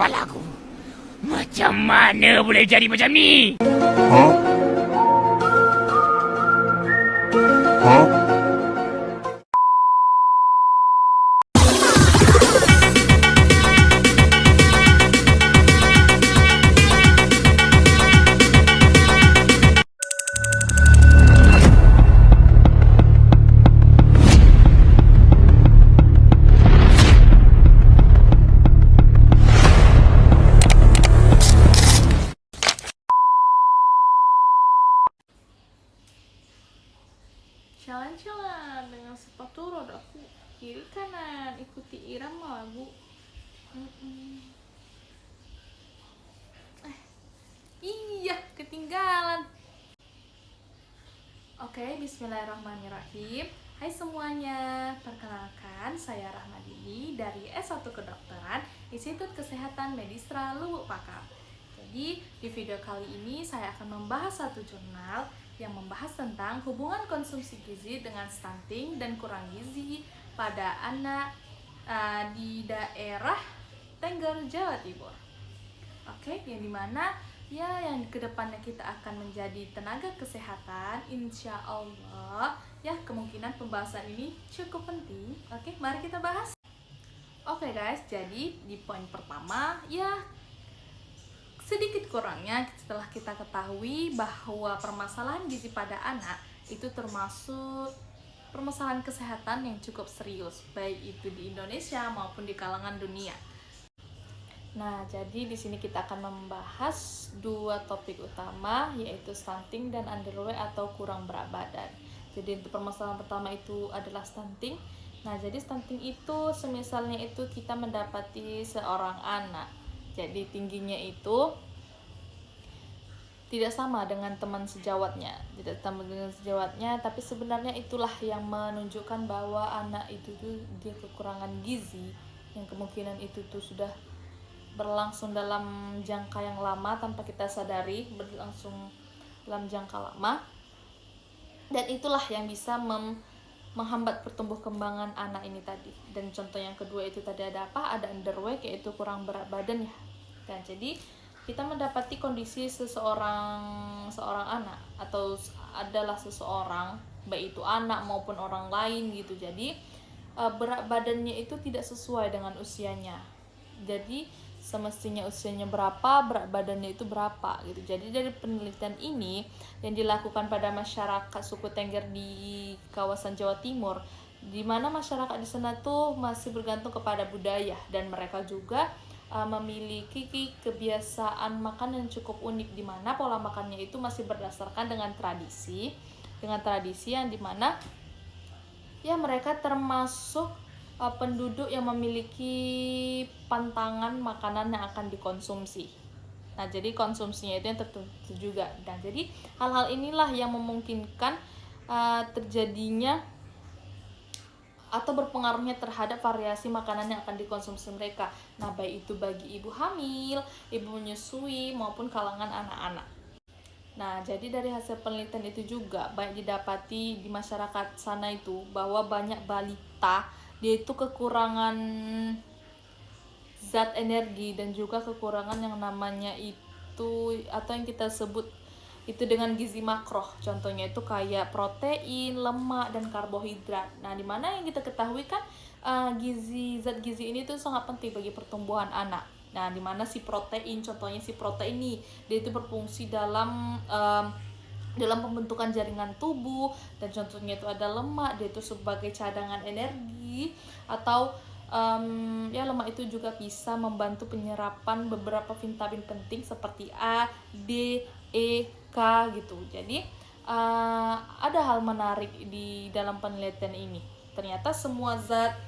kepalaku. Macam mana boleh jadi macam ni? Huh? Huh? Jalan-jalan dengan sepatu rodaku, kiri kanan ikuti irama lagu. Iya, ketinggalan. Oke, bismillahirrahmanirrahim. Hai semuanya, perkenalkan saya Rahmadini dari S1 Kedokteran Institut Kesehatan Medistra Lubuk Pakam. Jadi di video kali ini saya akan membahas satu jurnal yang membahas tentang hubungan konsumsi gizi dengan stunting dan kurang gizi pada anak di daerah Tengger, Jawa Timur. Oke, yang dimana yang kedepannya kita akan menjadi tenaga kesehatan, insya Allah. Ya, kemungkinan pembahasan ini cukup penting. Oke, mari kita bahas. Oke guys, jadi di poin pertama sedikit kurangnya setelah kita ketahui bahwa permasalahan gizi pada anak itu termasuk permasalahan kesehatan yang cukup serius, baik itu di Indonesia maupun di kalangan dunia. Nah, jadi di sini kita akan membahas dua topik utama, yaitu stunting dan underweight atau kurang berat badan. Jadi untuk permasalahan pertama itu adalah stunting. Nah, jadi stunting itu semisalnya itu kita mendapati seorang anak, jadi tingginya itu tidak sama dengan teman sejawatnya, tapi sebenarnya itulah yang menunjukkan bahwa anak itu tuh dia kekurangan gizi, yang kemungkinan itu tuh sudah berlangsung dalam jangka yang lama tanpa kita sadari, berlangsung dalam jangka lama, dan itulah yang bisa menghambat pertumbuh kembangan anak ini tadi. Dan contoh yang kedua itu tadi ada apa? Ada underweight, yaitu kurang berat badan ya. Dan jadi kita mendapati kondisi seorang anak atau adalah seseorang, baik itu anak maupun orang lain gitu. Jadi berat badannya itu tidak sesuai dengan usianya. Jadi semestinya usianya berapa, berat badannya itu berapa gitu. Jadi dari penelitian ini yang dilakukan pada masyarakat suku Tengger di kawasan Jawa Timur, di mana masyarakat di sana tuh masih bergantung kepada budaya, dan mereka juga memiliki kebiasaan makan yang cukup unik, di mana pola makannya itu masih berdasarkan dengan tradisi yang dimana ya mereka termasuk penduduk yang memiliki pantangan makanan yang akan dikonsumsi. Nah, jadi konsumsinya itu yang tertentu juga. Dan jadi hal-hal inilah yang memungkinkan terjadinya atau berpengaruhnya terhadap variasi makanan yang akan dikonsumsi mereka. Nah, baik itu bagi ibu hamil, ibu menyusui, maupun kalangan anak-anak. Nah, jadi dari hasil penelitian itu juga banyak didapati di masyarakat sana itu bahwa banyak balita dia itu kekurangan zat energi dan juga kekurangan yang namanya itu atau yang kita sebut itu dengan gizi makro. Contohnya itu kayak protein, lemak, dan karbohidrat. Nah, dimana yang kita ketahui kan zat gizi ini tuh sangat penting bagi pertumbuhan anak. Nah, dimana contohnya si protein ini dia itu berfungsi dalam pembentukan jaringan tubuh, dan contohnya itu ada lemak, dia itu sebagai cadangan energi, atau lemak itu juga bisa membantu penyerapan beberapa vitamin penting seperti A, D, E, K gitu. Jadi ada hal menarik di dalam penelitian ini. Ternyata semua zat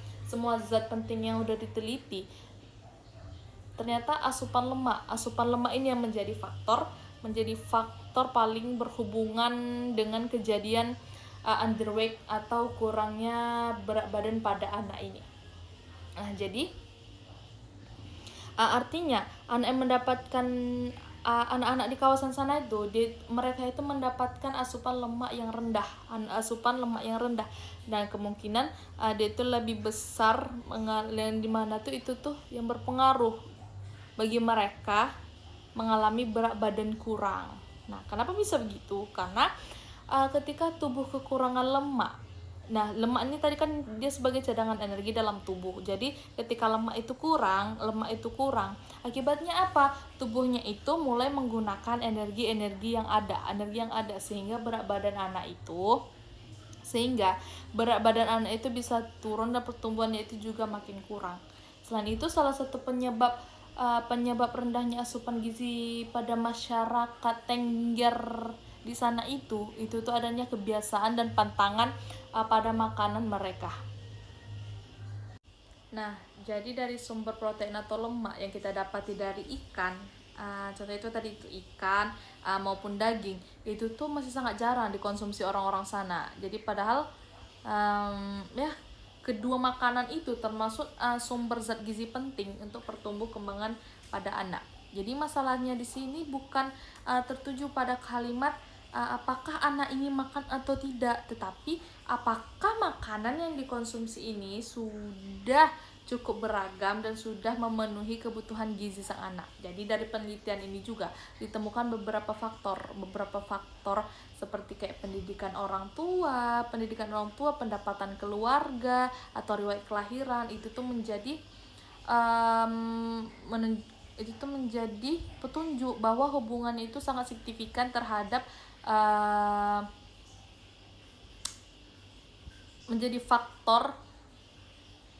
penting yang udah diteliti, ternyata asupan lemak ini yang menjadi faktor paling berhubungan dengan kejadian underweight atau kurangnya berat badan pada anak ini. Nah, jadi artinya anak-anak di kawasan sana itu mereka itu mendapatkan asupan lemak yang rendah, dan kemungkinan dia itu lebih besar yang dimana tuh itu tuh yang berpengaruh bagi mereka mengalami berat badan kurang. Nah, kenapa bisa begitu? Karena ketika tubuh kekurangan lemak. Nah, lemak ini tadi kan dia sebagai cadangan energi dalam tubuh. Jadi, ketika lemak itu kurang, akibatnya apa? Tubuhnya itu mulai menggunakan energi-energi yang ada sehingga berat badan anak itu bisa turun dan pertumbuhannya itu juga makin kurang. Selain itu, salah satu penyebab rendahnya asupan gizi pada masyarakat Tengger di sana itu tuh adanya kebiasaan dan pantangan pada makanan mereka. Nah, jadi dari sumber protein atau lemak yang kita dapati dari ikan, contoh itu tadi itu ikan maupun daging, itu tuh masih sangat jarang dikonsumsi orang-orang sana. Jadi padahal kedua makanan itu termasuk sumber zat gizi penting untuk pertumbuh kembangan pada anak. Jadi masalahnya di sini bukan tertuju pada kalimat apakah anak ini makan atau tidak, tetapi apakah makanan yang dikonsumsi ini sudah cukup beragam dan sudah memenuhi kebutuhan gizi sang anak. Jadi dari penelitian ini juga ditemukan beberapa faktor seperti kayak pendidikan orang tua, pendapatan keluarga atau riwayat kelahiran, itu tuh menjadi menjadi petunjuk bahwa hubungan itu sangat signifikan terhadap menjadi faktor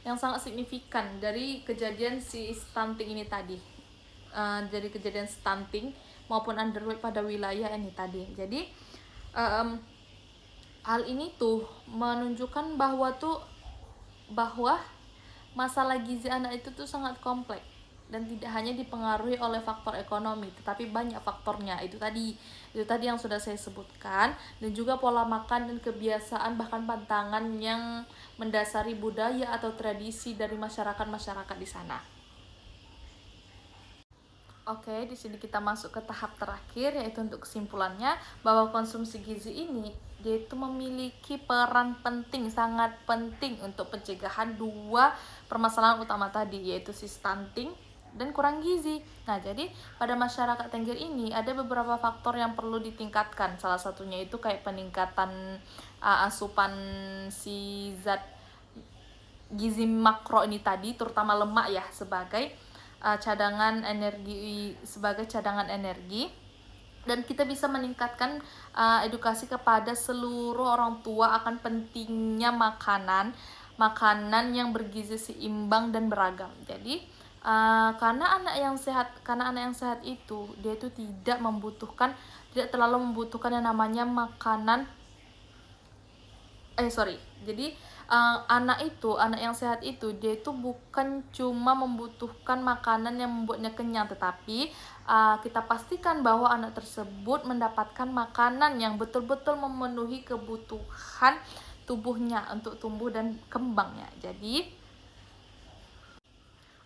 yang sangat signifikan dari kejadian si stunting ini tadi, dari kejadian stunting maupun underweight pada wilayah ini tadi. Jadi hal ini tuh menunjukkan bahwa masalah gizi anak itu tuh sangat kompleks dan tidak hanya dipengaruhi oleh faktor ekonomi, tetapi banyak faktornya. Itu tadi yang sudah saya sebutkan, dan juga pola makan dan kebiasaan bahkan pantangan yang mendasari budaya atau tradisi dari masyarakat di sana. Oke, di sini kita masuk ke tahap terakhir, yaitu untuk kesimpulannya bahwa konsumsi gizi ini dia itu memiliki peran penting, sangat penting untuk pencegahan dua permasalahan utama tadi, yaitu si stunting dan kurang gizi. Nah, jadi pada masyarakat Tengger ini ada beberapa faktor yang perlu ditingkatkan. Salah satunya itu kayak peningkatan asupan si zat gizi makro ini tadi, terutama lemak ya, sebagai cadangan energi. Dan kita bisa meningkatkan edukasi kepada seluruh orang tua akan pentingnya makanan yang bergizi seimbang dan beragam. Jadi karena anak yang sehat itu dia itu tidak terlalu membutuhkan yang namanya makanan. Jadi anak yang sehat itu dia itu bukan cuma membutuhkan makanan yang membuatnya kenyang, tetapi kita pastikan bahwa anak tersebut mendapatkan makanan yang betul-betul memenuhi kebutuhan tubuhnya untuk tumbuh dan kembangnya. Jadi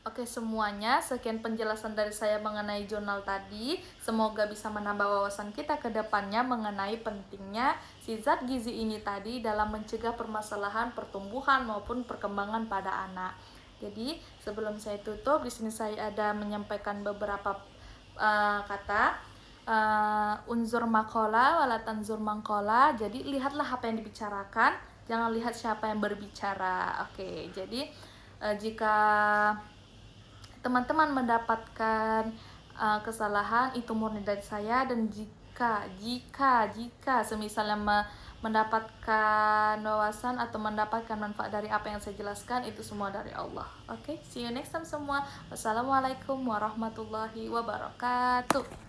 oke semuanya, sekian penjelasan dari saya mengenai jurnal tadi. Semoga bisa menambah wawasan kita ke depannya mengenai pentingnya si zat gizi ini tadi dalam mencegah permasalahan pertumbuhan maupun perkembangan pada anak. Jadi sebelum saya tutup, di sini saya ada menyampaikan beberapa kata. Unzur makola wala tanzur mangkola. Jadi lihatlah apa yang dibicarakan, jangan lihat siapa yang berbicara. Oke, jadi jika teman-teman mendapatkan kesalahan, itu murni dari saya. Dan jika semisalnya mendapatkan wawasan atau mendapatkan manfaat dari apa yang saya jelaskan, itu semua dari Allah. Oke, see you next time semua. Wassalamualaikum warahmatullahi wabarakatuh.